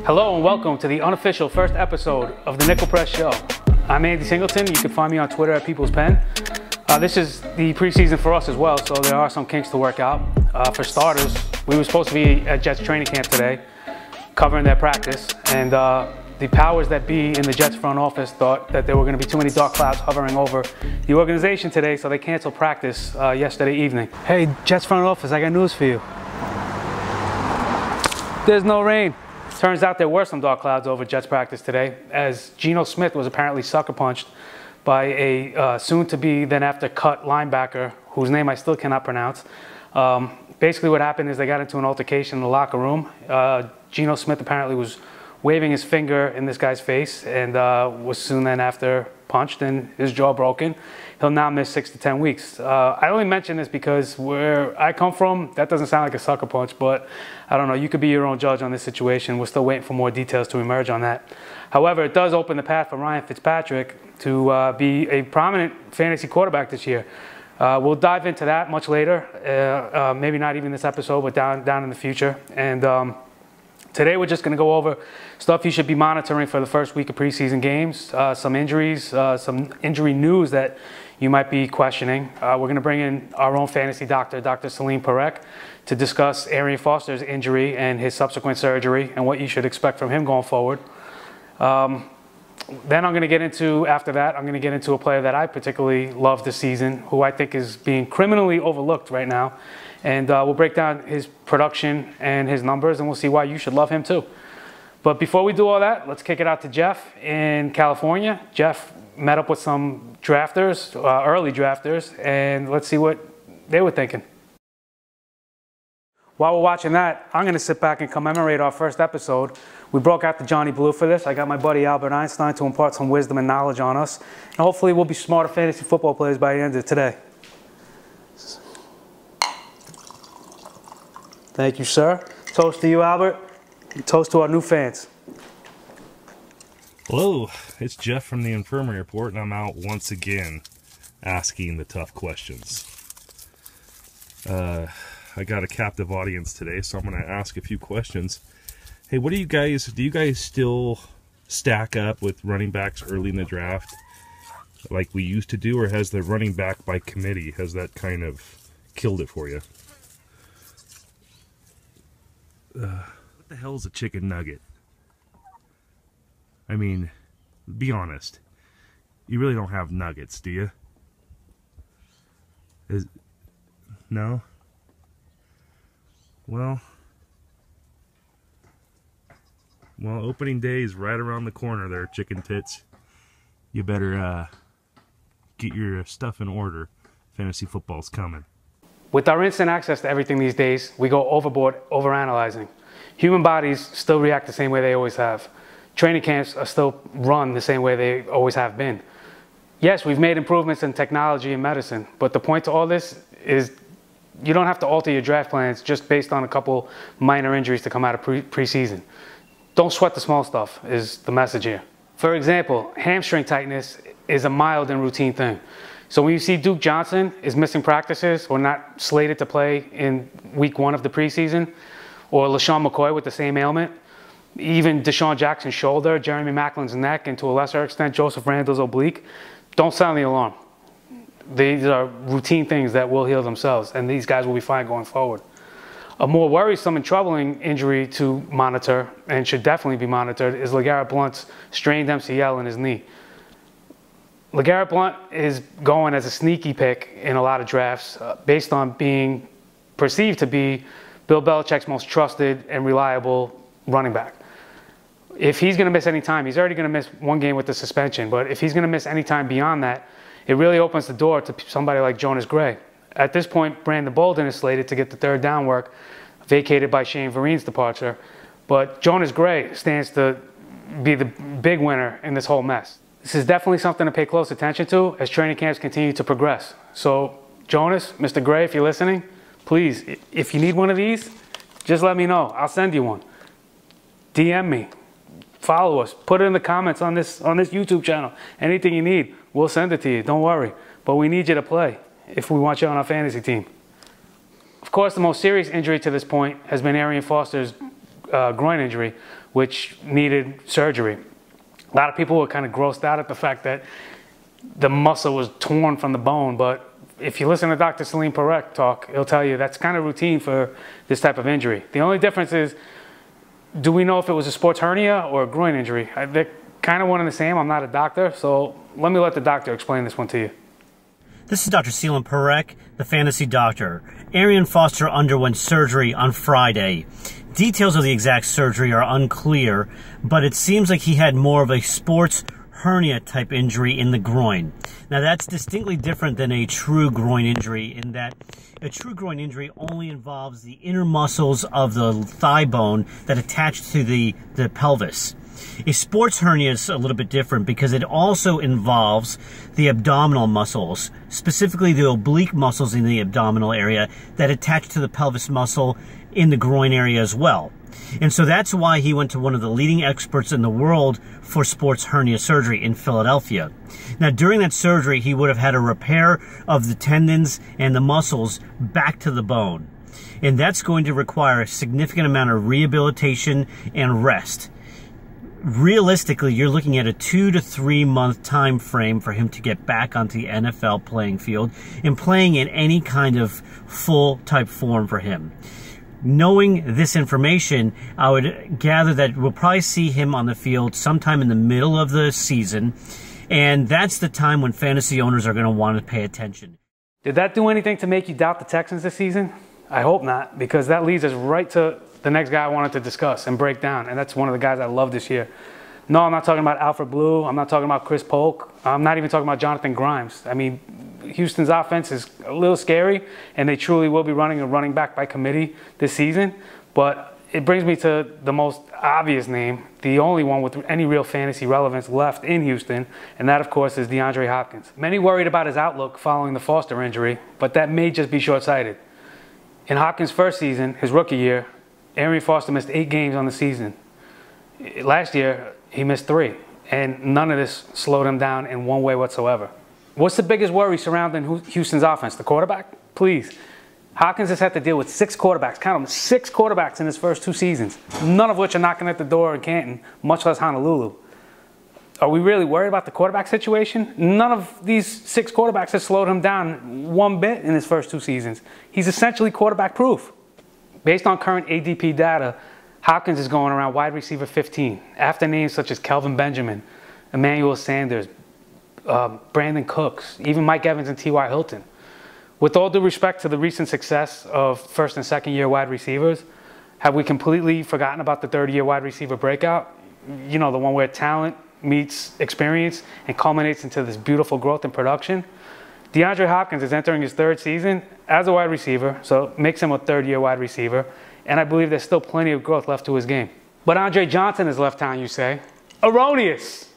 Hello and welcome to the unofficial first episode of the Nickel Press Show. I'm Andy Singleton. You can find me on Twitter at People's Pen. This is the preseason for us as well, so there are some kinks to work out. For starters, we were supposed to be at Jets training camp today, covering their practice, and the powers that be in the Jets front office thought that there were going to be too many dark clouds hovering over the organization today, so they canceled practice yesterday evening. Hey, Jets front office, I got news for you. There's no rain. Turns out there were some dark clouds over Jets practice today, as Geno Smith was apparently sucker punched by a soon-to-be then-after cut linebacker, whose name I still cannot pronounce. Basically what happened is they got into an altercation in the locker room. Geno Smith apparently was waving his finger in this guy's face and was soon then after punched and his jaw broken. He'll now miss 6 to 10 weeks. I only mention this because where I come from, that doesn't sound like a sucker punch, but I don't know, you could be your own judge on this situation. We're still waiting for more details to emerge on that. However, it does open the path for Ryan Fitzpatrick to be a prominent fantasy quarterback this year. We'll dive into that much later, maybe not even this episode, but down in the future. And today we're just going to go over stuff you should be monitoring for the first week of preseason games, some injuries, some injury news that you might be questioning. We're going to bring in our own fantasy doctor, Dr. Salim Parek, to discuss Arian Foster's injury and his subsequent surgery and what you should expect from him going forward. Then I'm going to get into, after that, I'm going to get into a player that I particularly love this season, who I think is being criminally overlooked right now. And we'll break down his production and his numbers, and we'll see why you should love him too. But before we do all that, let's kick it out to Jeff in California. Jeff met up with some drafters, early drafters, and let's see what they were thinking. While we're watching that, I'm going to sit back and commemorate our first episode. We broke out the Johnny Blue for this. I got my buddy Albert Einstein to impart some wisdom and knowledge on us. And hopefully we'll be smarter fantasy football players by the end of today. Thank you, sir. Toast to you, Albert. And toast to our new fans. Hello, it's Jeff from the Infirmary Report, and I'm out once again asking the tough questions. I got a captive audience today, so I'm going to ask a few questions. Hey, do you guys still stack up with running backs early in the draft like we used to do, or has the running back by committee, has that kind of killed it for you? What the hell is a chicken nugget? I mean, be honest. You really don't have nuggets, do you? No? Well, opening day is right around the corner there, chicken tits. You better get your stuff in order. Fantasy football's coming. With our instant access to everything these days, we go overboard overanalyzing. Human bodies still react the same way they always have. Training camps are still run the same way they always have been. Yes, we've made improvements in technology and medicine, but the point to all this is you don't have to alter your draft plans just based on a couple minor injuries to come out of preseason. Don't sweat the small stuff is the message here. For example, hamstring tightness is a mild and routine thing. So when you see Duke Johnson is missing practices or not slated to play in week 1 of the preseason, or LaShawn McCoy with the same ailment, even Deshaun Jackson's shoulder, Jeremy Maclin's neck, and to a lesser extent Joseph Randle's oblique, don't sound the alarm. These are routine things that will heal themselves, and these guys will be fine going forward. A more worrisome and troubling injury to monitor, and should definitely be monitored, is LeGarrette Blount's strained MCL in his knee. LeGarrette Blount is going as a sneaky pick in a lot of drafts based on being perceived to be Bill Belichick's most trusted and reliable running back. If he's going to miss any time, he's already going to miss 1 game with the suspension, but if he's going to miss any time beyond that, it really opens the door to somebody like Jonas Gray. At this point, Brandon Bolden is slated to get the 3rd down work, vacated by Shane Vereen's departure, but Jonas Gray stands to be the big winner in this whole mess. This is definitely something to pay close attention to as training camps continue to progress. So, Jonas, Mr. Gray, if you're listening, please, if you need one of these, just let me know. I'll send you one. DM me. Follow us. Put it in the comments on this YouTube channel. Anything you need, we'll send it to you. Don't worry. But we need you to play if we want you on our fantasy team. Of course, the most serious injury to this point has been Arian Foster's groin injury, which needed surgery. A lot of people were kind of grossed out at the fact that the muscle was torn from the bone, but if you listen to Dr. Salim Parekh talk, he'll tell you that's kind of routine for this type of injury. The only difference is, do we know if it was a sports hernia or a groin injury? They're kind of one and the same. I'm not a doctor, so let me let the doctor explain this one to you. This is Dr. Salim Parekh, the fantasy doctor. Arian Foster underwent surgery on Friday. Details of the exact surgery are unclear, but it seems like he had more of a sports hernia type injury in the groin. Now that's distinctly different than a true groin injury, in that a true groin injury only involves the inner muscles of the thigh bone that attach to the pelvis. A sports hernia is a little bit different because it also involves the abdominal muscles, specifically the oblique muscles in the abdominal area that attach to the pelvis muscle in the groin area as well. And so that's why he went to one of the leading experts in the world for sports hernia surgery in Philadelphia. Now, during that surgery, he would have had a repair of the tendons and the muscles back to the bone. And that's going to require a significant amount of rehabilitation and rest. Realistically, you're looking at a 2 to 3 month time frame for him to get back onto the NFL playing field and playing in any kind of full type form for him. Knowing this information, I would gather that we'll probably see him on the field sometime in the middle of the season, and that's the time when fantasy owners are going to want to pay attention. Did that do anything to make you doubt the Texans this season? I hope not, because that leads us right to the next guy I wanted to discuss and break down, and that's one of the guys I love this year. No, I'm not talking about Alfred Blue. I'm not talking about Chris Polk. I'm not even talking about Jonathan Grimes. I mean, Houston's offense is a little scary, and they truly will be running a running back by committee this season. But it brings me to the most obvious name, the only one with any real fantasy relevance left in Houston, and that, of course, is DeAndre Hopkins. Many worried about his outlook following the Foster injury, but that may just be short-sighted. In Hopkins' first season, his rookie year, Arian Foster missed 8 games on the season. Last year, he missed 3, and none of this slowed him down in one way whatsoever. What's the biggest worry surrounding Houston's offense? The quarterback? Please. Hopkins has had to deal with 6 quarterbacks. Count them, 6 quarterbacks in his first 2 seasons, none of which are knocking at the door in Canton, much less Honolulu. Are we really worried about the quarterback situation? None of these 6 quarterbacks has slowed him down one bit in his first 2 seasons. He's essentially quarterback proof. Based on current ADP data, Hopkins is going around wide receiver 15, after names such as Kelvin Benjamin, Emmanuel Sanders, Brandon Cooks, even Mike Evans and T.Y. Hilton. With all due respect to the recent success of first and second year wide receivers, have we completely forgotten about the third-year wide receiver breakout? You know, the one where talent meets experience and culminates into this beautiful growth and production. DeAndre Hopkins is entering his 3rd season as a wide receiver, so it makes him a third-year wide receiver, and I believe there's still plenty of growth left to his game. But Andre Johnson has left town, you say? Erroneous!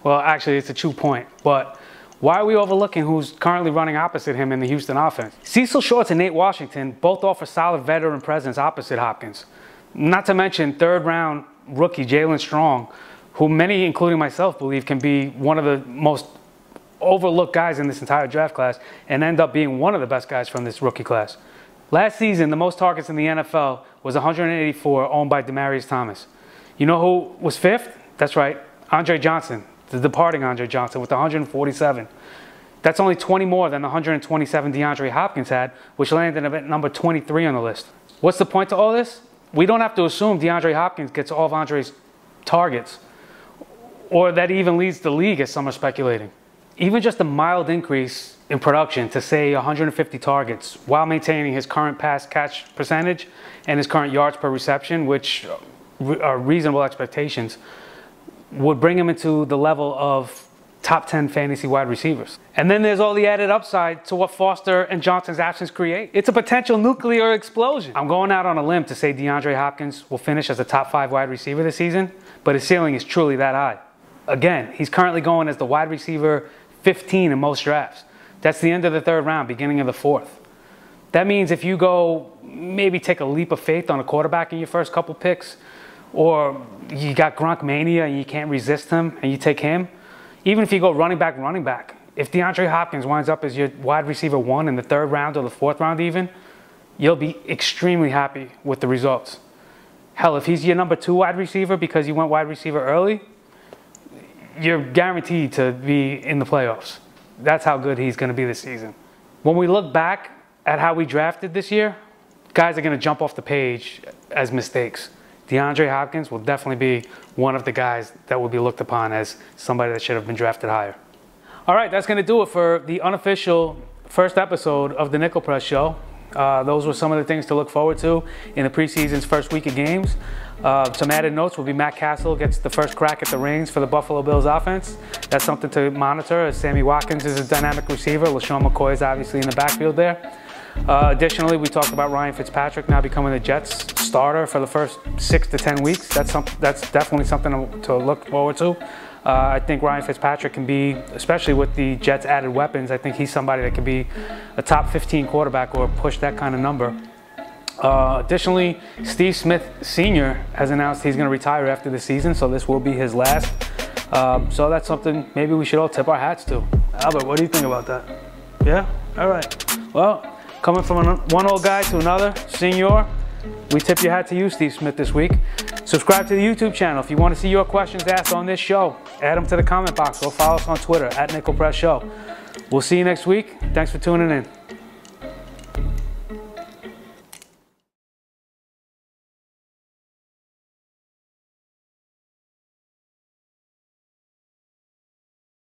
Well, actually, it's a true point, but why are we overlooking who's currently running opposite him in the Houston offense? Cecil Shorts and Nate Washington both offer solid veteran presence opposite Hopkins. Not to mention 3rd-round rookie Jalen Strong, who many, including myself, believe can be one of the most overlooked guys in this entire draft class and end up being one of the best guys from this rookie class. Last season, the most targets in the NFL was 184, owned by Demaryius Thomas. You know who was 5th? That's right, Andre Johnson, the departing Andre Johnson, with 147. That's only 20 more than the 127 DeAndre Hopkins had, which landed him at number 23 on the list. What's the point to all this? We don't have to assume DeAndre Hopkins gets all of Andre's targets, or that he even leads the league, as some are speculating. Even just a mild increase in production to, say, 150 targets while maintaining his current pass catch percentage and his current yards per reception, which are reasonable expectations, would bring him into the level of top 10 fantasy wide receivers. And then there's all the added upside to what Foster and Johnson's absence create. It's a potential nuclear explosion. I'm going out on a limb to say DeAndre Hopkins will finish as a top 5 wide receiver this season, but his ceiling is truly that high. Again, he's currently going as the wide receiver 15 in most drafts. That's the end of the 3rd round, beginning of the 4th. That means if you go maybe take a leap of faith on a quarterback in your first couple picks, or you got Gronk mania and you can't resist him and you take him, even if you go running back, if DeAndre Hopkins winds up as your wide receiver 1 in the 3rd round or the 4th round even, you'll be extremely happy with the results. Hell, if he's your number 2 wide receiver because you went wide receiver early, you're guaranteed to be in the playoffs. That's how good he's going to be this season. When we look back at how we drafted this year, guys are going to jump off the page as mistakes. DeAndre Hopkins will definitely be one of the guys that will be looked upon as somebody that should have been drafted higher. All right, that's going to do it for the unofficial first episode of the Nickel Press Show. Those were some of the things to look forward to in the preseason's first week of games. Some added notes will be Matt Castle gets the first crack at the reins for the Buffalo Bills offense. That's something to monitor, as Sammy Watkins is a dynamic receiver. LaShawn McCoy is obviously in the backfield there. Additionally, we talked about Ryan Fitzpatrick now becoming the Jets starter for the first 6 to 10 weeks. That's definitely something to look forward to. I think Ryan Fitzpatrick can be, especially with the Jets' added weapons, I think he's somebody that can be a top 15 quarterback or push that kind of number. Additionally, Steve Smith Sr. has announced he's going to retire after the season, so this will be his last. So that's something maybe we should all tip our hats to. Albert, what do you think about that? Yeah? All right. Well, coming from one old guy to another, senior, we tip your hat to you, Steve Smith, this week. Subscribe to the YouTube channel. If you want to see your questions asked on this show, add them to the comment box or follow us on Twitter @NickelPressShow. We'll see you next week. Thanks for tuning in.